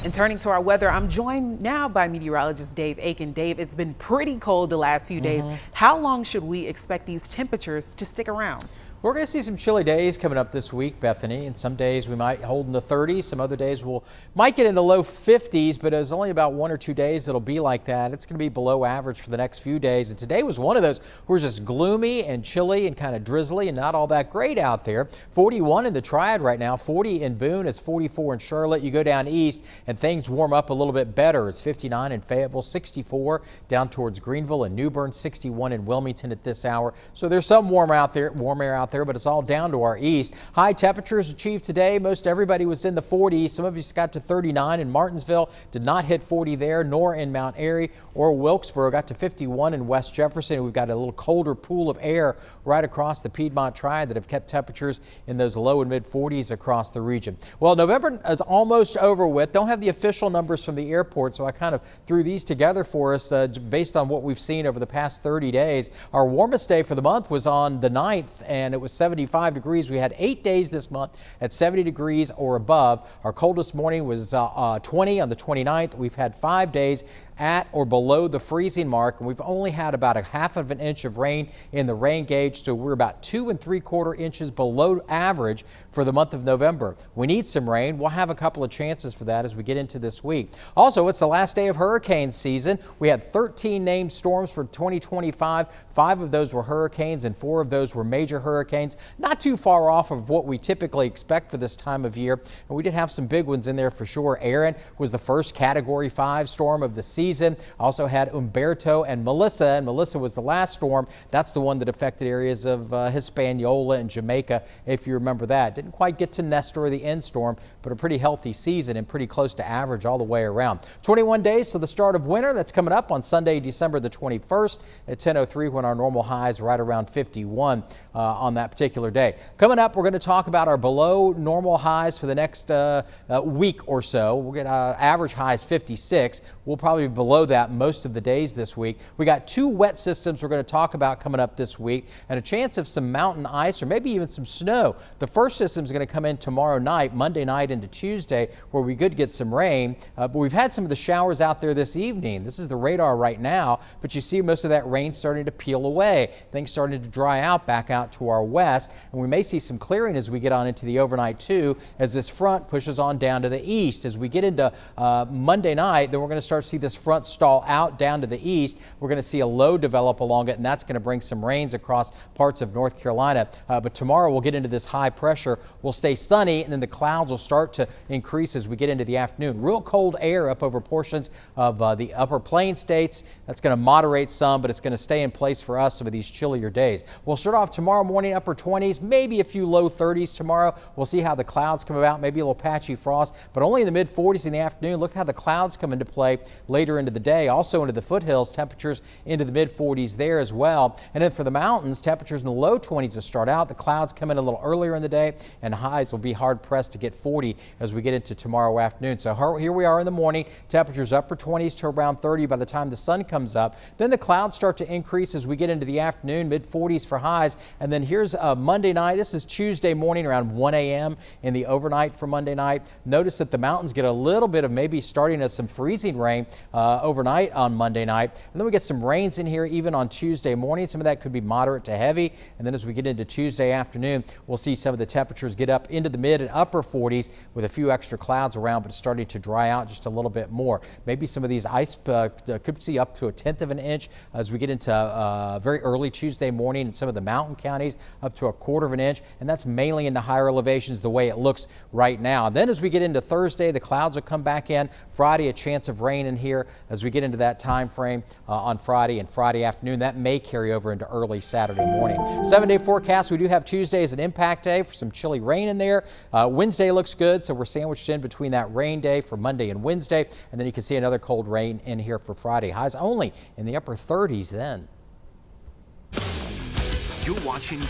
And turning to our weather, I'm joined now by meteorologist Dave Aiken. Dave, it's been pretty cold the last few days. How long should we expect these temperatures to stick around? We're going to see some chilly days coming up this week, Bethany, and some days we might hold in the 30s. Some other days might get in the low 50s, but it's only about 1 or 2 days it'll be like that. It's going to be below average for the next few days, and today was one of those where it's just gloomy and chilly and kind of drizzly and not all that great out there. 41 in the Triad right now, 40 in Boone, it's 44 in Charlotte. You go down east and things warm up a little bit better. It's 59 in Fayetteville, 64 down towards Greenville and New Bern, 61 in Wilmington at this hour. So there's some warm air out there, but it's all down to our east. High temperatures achieved today. Most everybody was in the 40s. Some of you got to 39 in Martinsville. Did not hit 40 there, nor in Mount Airy or Wilkesboro. Got to 51 in West Jefferson. We've got a little colder pool of air right across the Piedmont Triad that have kept temperatures in those low and mid 40s across the region. Well, November is almost over with. Don't have the official numbers from the airport, so I kind of threw these together for us based on what we've seen over the past 30 days. Our warmest day for the month was on the 9th, and it was 75 degrees. We had 8 days this month at 70 degrees or above. Our coldest morning was 20 on the 29th. We've had 5 days at or below the freezing mark, and we've only had about a half of an inch of rain in the rain gauge, so we're about 2 3/4 inches below average for the month of November. We need some rain. We'll have a couple of chances for that as we get into this week. Also, it's the last day of hurricane season. We had 13 named storms for 2025. 5 of those were hurricanes and 4 of those were major hurricanes. Not too far off of what we typically expect for this time of year. And we did have some big ones in there for sure. Aaron was the first Category 5 storm of the season. Also had Umberto and Melissa was the last storm. That's the one that affected areas of Hispaniola and Jamaica, if you remember that. Didn't quite get to Nestor or the end storm, but a pretty healthy season and pretty close to average all the way around. 21 days to the start of winter. That's coming up on Sunday, December the 21st at 10:03 when our normal high is right around 51 on that particular day. Coming up, we're going to talk about our below normal highs for the next week or so. We'll get average highs 56. We'll probably be below that most of the days this week. We got 2 wet systems we're going to talk about coming up this week and a chance of some mountain ice or maybe even some snow. The first system is going to come in tomorrow night, Monday night into Tuesday, where we could get some rain. But we've had some of the showers out there this evening. This is the radar right now, but you see most of that rain starting to peel away. Things starting to dry out back out to our west, and we may see some clearing as we get on into the overnight too, as this front pushes on down to the east. As we get into Monday night, then we're going to start to see this front stall out down to the east. We're going to see a low develop along it, and that's going to bring some rains across parts of North Carolina. But tomorrow we'll get into this high pressure. We'll stay sunny, and then the clouds will start to increase as we get into the afternoon. Real cold air up over portions of the upper plain states. That's going to moderate some, but it's going to stay in place for us some of these chillier days. We'll start off tomorrow morning upper 20s, maybe a few low 30s tomorrow. We'll see how the clouds come about, maybe a little patchy frost, but only in the mid 40s in the afternoon. Look how the clouds come into play later into the day. Also into the foothills, temperatures into the mid 40s there as well. And then for the mountains, temperatures in the low 20s to start out. The clouds come in a little earlier in the day, and highs will be hard pressed to get 40 as we get into tomorrow afternoon. So here we are in the morning, temperatures upper 20s to around 30 by the time the sun comes up. Then the clouds start to increase as we get into the afternoon, mid 40s for highs. And then here's Monday night. This is Tuesday morning around 1 a.m. in the overnight for Monday night. Notice that the mountains get a little bit of maybe starting as some freezing rain overnight on Monday night. And then we get some rains in here even on Tuesday morning. Some of that could be moderate to heavy. And then as we get into Tuesday afternoon, we'll see some of the temperatures get up into the mid and upper 40s with a few extra clouds around, but it's starting to dry out just a little bit more. Maybe some of these ice could see up to 1/10 of an inch as we get into very early Tuesday morning in some of the mountain counties, up to 1/4 of an inch. And that's mainly in the higher elevations the way it looks right now. And then as we get into Thursday, the clouds will come back in. Friday, a chance of rain in here as we get into that time frame on Friday and Friday afternoon. That may carry over into early Saturday morning. 7-day forecast. We do have Tuesday as an impact day for some chilly rain in there. Wednesday looks good, so we're sandwiched in between that rain day for Monday and Wednesday. And then you can see another cold rain in here for Friday. Highs only in the upper 30s then. You're watching